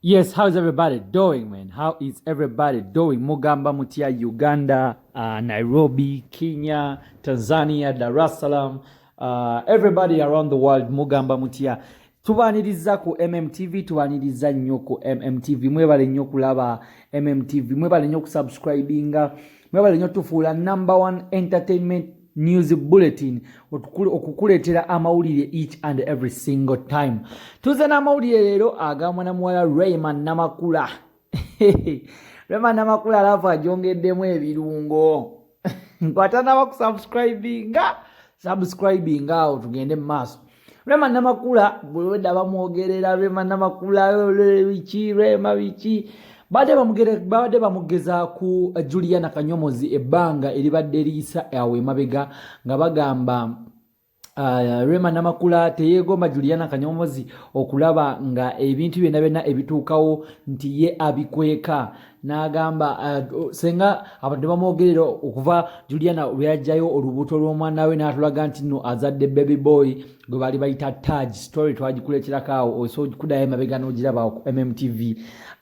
Yes, how's everybody doing, man? How is everybody doing? Mugamba Mutia, Uganda, Nairobi, Kenya, Tanzania, Dar es Salaam, everybody around the world, Mugamba Mutia. Tubaniriza ku MMTV, tubaniriza nnyo ku MMTV. Mwebale nnyo kulaba MMTV, mwebale nnyo kusubscribinga, mwebale nnyo tufuula #1 entertainment news bulletin okukuletera amawulire each and every single time. Tuze n'amawulire leero agamwana muwala Rayman Namakula. Rayman Namakula alafu ajongeddemu ebirungo. Nkwatana subscribing awo tugende mu maaso. Rayman Namakula bwedda bamwogerera Rayman Namakula wiki Bade bamugeza ku Juliana Kanyomozi ebbanga eribadde liisa awo emabega nga bagamba Rayman Namakula teyegomba Juliana Kanyomozi okulaba nga ebintu byonna ebituukawo nti ye abikweka n'agamba senga abantu bamwogerera okuva Juliana bweyajjayo olubuto lw'omwana we n'atulaga nti nno azadde baby boy gwe bali bayita Taj story twagikuleeterako awo osobola okudayo emabega n'ogiraba ku MMTV.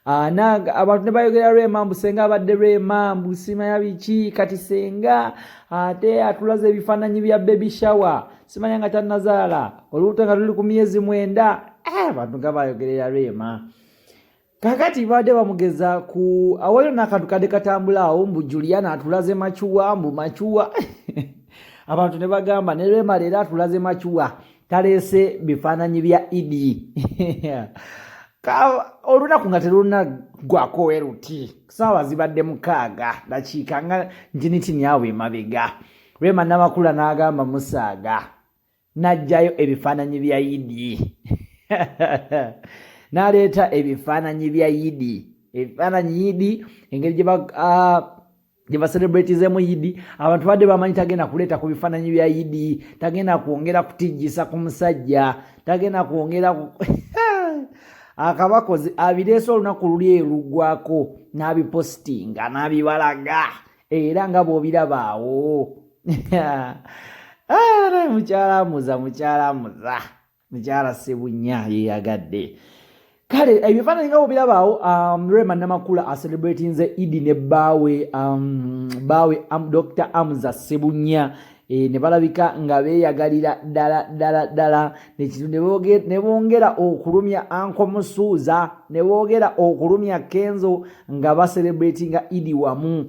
Abantu ne bayogera Rayman senga abadde Rayman simanya biki kati senga ate atulaze ebifaananyi bya baby shower simanya nga tannazaala olubuto nga luli ku myezi 9. Abantu nga bayogerera Rayman kakati badde bamugeza ku awayo n'akantu kadde katambula awo mbu Juliana atulaze machuwa abantu ne bagamba ne Rayman leero atulaze machuwa taleese bifaananyi bya Idi. Olunaku nga teruna gwako weruti ssaawa zibadde 6 dakiika nga ntinitini awo emabega Rayman Namakula n'agamba musaaga n'ajjayo ebifaananyi bya Idi. N'aleeta ebifaananyi bya Idi engeri gye baselebratizeemu Idi abantu badde bamanyi tagenda kuleeta ku bifaananyi bya Idi, tagenda kwongera kutijjisa ku musajja, tagenda kwongera akabakozi abireese olunaku luli erugwako n'abipostinga n'abibalaga era nga bw'obiraba awo. Mukyala Ssebunya yeyagadde kale ebifaananyi nga bw'obiraba awo. Rayman Namakula acelebratinze Idi ne bbaawe Dr. Amza Ssebunya ne balabika nga beeyagalira ddala nekintu ne bongera okulumya Anko Musuuza ne boogera okulumya Kenzo nga baselebratinga Idi wamu.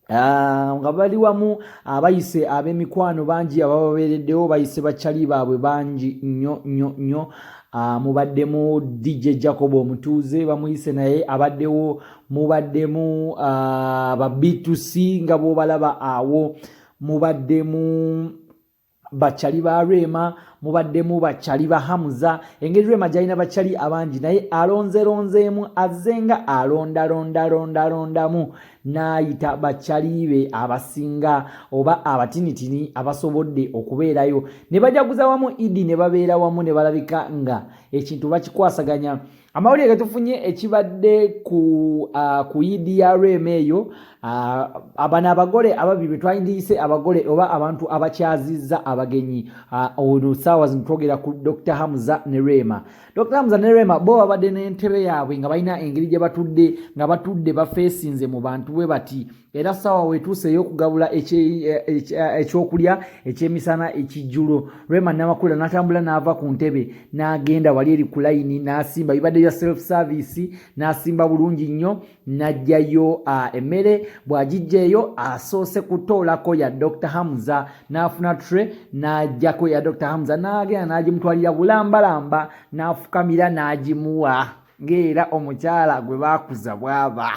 Nga bali wamu abayise ab'emikwano bangi abababeereddewo bayise bakyali baabwe bangi nnyo. Mubaddemu DJ Jacob Omutuuze bamuyise naye abaddewo, mubaddemu ba B2C nga bw'obalaba awo, mubaddemu bakyali ba Rayman, mubaddemu bakyali ba Hamza. Engeri Rayman gyalina bakyali abangi naye alonzeemu azenga alondamu n'ayita bakyali be abasinga oba abatinitini abasobodde okubeerayo ne bajaguza wamu Idi ne babeera wamu ne balabika nga ekintu bakikwasaganya. Amawulire getufunye ekibadde ku Idi ya Rayman eyo abana abagole ababiri twayindiyise abagole oba abantu abakyazizza abagenyi olussaawa zino twogera ku Dr. Hamza ne Rayman. Dr. Hamza ne Rayman bo babadde n'entebe yaabwe nga balina engeri gye batudde nga batudde bafeesinze mu bantu bwe bati era ssaawa wetuuse ey'okugabula ekyokulya ekyemisana ekijjulo Rayman Namakula n'atambula n'ava ku ntebe n'agenda wali eri ku layini n'asimba bibadde bya self service n'asimba bulungi nnyo n'ajjayo emmere bw'agijjaeyo asoose kutoolako ya Dr. Hamza n'afuna tray n'ajjako ya Dr. Hamza n'agenda n'agimutwalira bulambalamba n'afukamira n'agimuwa ng'era omukyala gwe baakuza bw'aba.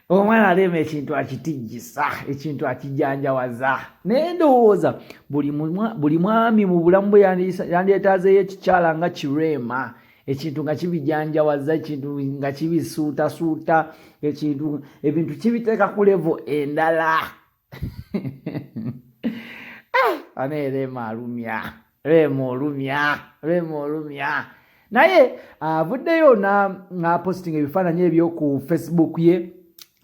Omwana Rayman ekintu akitijjisa, ekintu akijjanjawaza naye ndowooza buli mwami mu bulamu bwe yandyetaazeeyo ekikyala nga Rayman, ekintu nga kibijanjawaza, ekintu nga kibisuutasuuta, ebintu kibiteeka ku level endala. Ane Rayman olumya naye avuddeyo n'apostinga ebifaananyi ebyo ku Facebook ye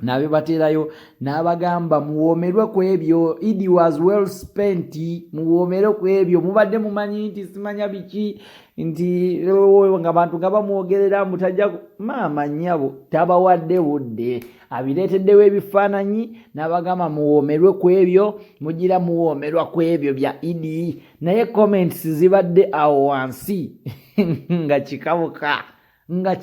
nabe baterayo n'abagamba muwoomerwe ku ebyo. It was well spent. Muwoomerwe ku ebyo. Mubadde mumanyi nti simanya biki nti nga bantu nga bamwogerera mutajja maama nnyabo tabawadde budde abireeteddewo ebifaananyi n'abagamba muwoomerwe ku ebyo mugira muwoomerwa ku ebyo bya Idi. Naye comments zibadde awo wansi nga kikabuka nga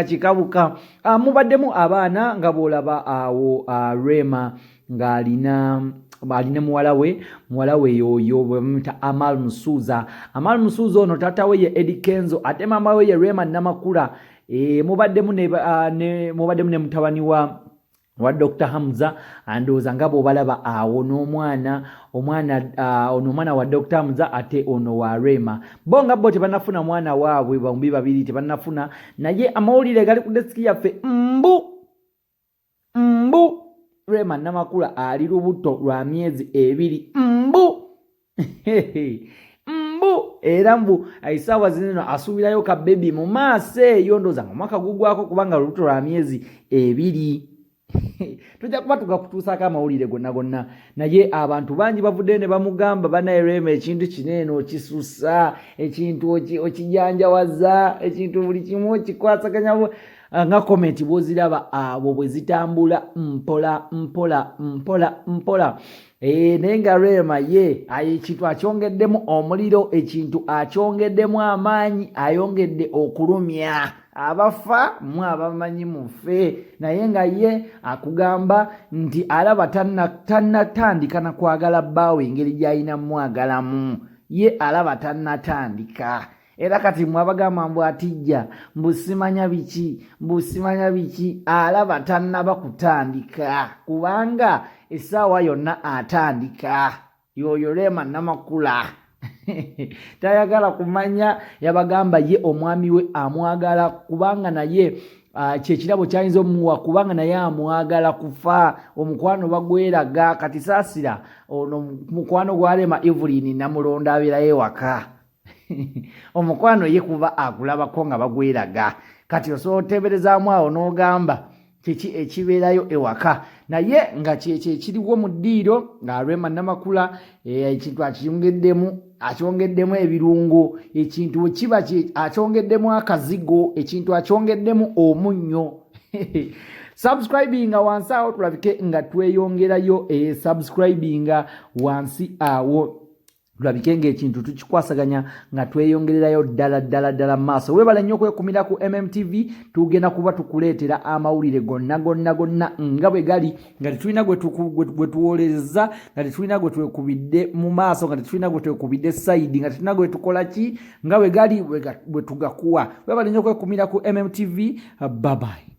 kikabuka. Mubaddemu abaana nga bw'olaba awo Rema ng'alina muwala we yoyo bwemuyita Amal Musuuza. Amal Musuuza ono taata we ye Eddie Kenzo ate maama we ye Rema Namakula. Mubaddemu ne mutabani wa Dr. Hamza andooza nga bw'obalaba awo omwana wa Dr. Hamza ate ono wa Rema. Bo nga bo tebannafuna mwana waabwe bombi babiri tebannafuna, naye amawulire gali ku desiki yaffe mbu Rema Namakula ali lubuto lwa myezi 2 mbu era mbu aisaawa zineno asuubirayo ka bebi mu maaso eyo ndooza nga omwaka gugwako kubanga lubuto lwa myezi 2. Tujja kuba tugakutuusako amawulire gonna naye abantu bangi bavudde ne bamugamba banaye Rema ekintu kineeno okisusa, ekintu okijanjawaza, ekintu buli kimu okikwasaganya nga komenti bw'oziraba abo bwe zitambula mpola. Naye nga Rema ye ekintu akyongeddemu omuliro, ekintu akyongeddemu amaanyi, ayongedde okulumya abafa mwe abamanyi mufe, naye nga ye akugamba nti alaba tannatandika na kwagala bbaawe engeri gy'alina mwagalamu. Ye alaba tannatandika. Era kati mwabagamba mbu atijja mbusimanya biki alaba tannaba kutandika kubanga essaawa yonna atandika. Yoyo Rema Namakula tayagala kumanya, yabagamba ye omwami we amwagala kubanga naye kyekirabo kyayinza omuwa kubanga naye amwagala kufa. Omukwano bagweraga kati saasira ono mukwano gwa Rema Evelyn Namulonda abeerayo ewaka omukwano ye kuba agulabako nga bagweraga kati osobola oteeberezaamu awo n'ogamba kiki ekibeerayo ewaka, naye nga kyekiriwo mu ddiiro nga Rema Namakula ekintu akyongeddemu ebirungo, ekintu bwe kiba akyongeddemu akazigo, ekintu akyongeddemu omunnyo. Subscribinga wansi awo tulabike nga tweyongerayo subscribinga wansi awo tulabike ng'ekintu tukikwasaganya nga tweyongererayo ddala maaso. Weebala nnyo okwekumira ku MMTV, tugenda kuba tukuleetera amawulire gonna nga bwe gali, nga tetulina gwe tuwolereza, nga tetulina gwe twekubidde mu maaso, nga tetulina gwe twekubidde sayidi, nga tetulina gwe tukola ki, nga bwe gali bwe tugakuwa. Weebala nnyo okwekumira ku MMTV. Bye bye.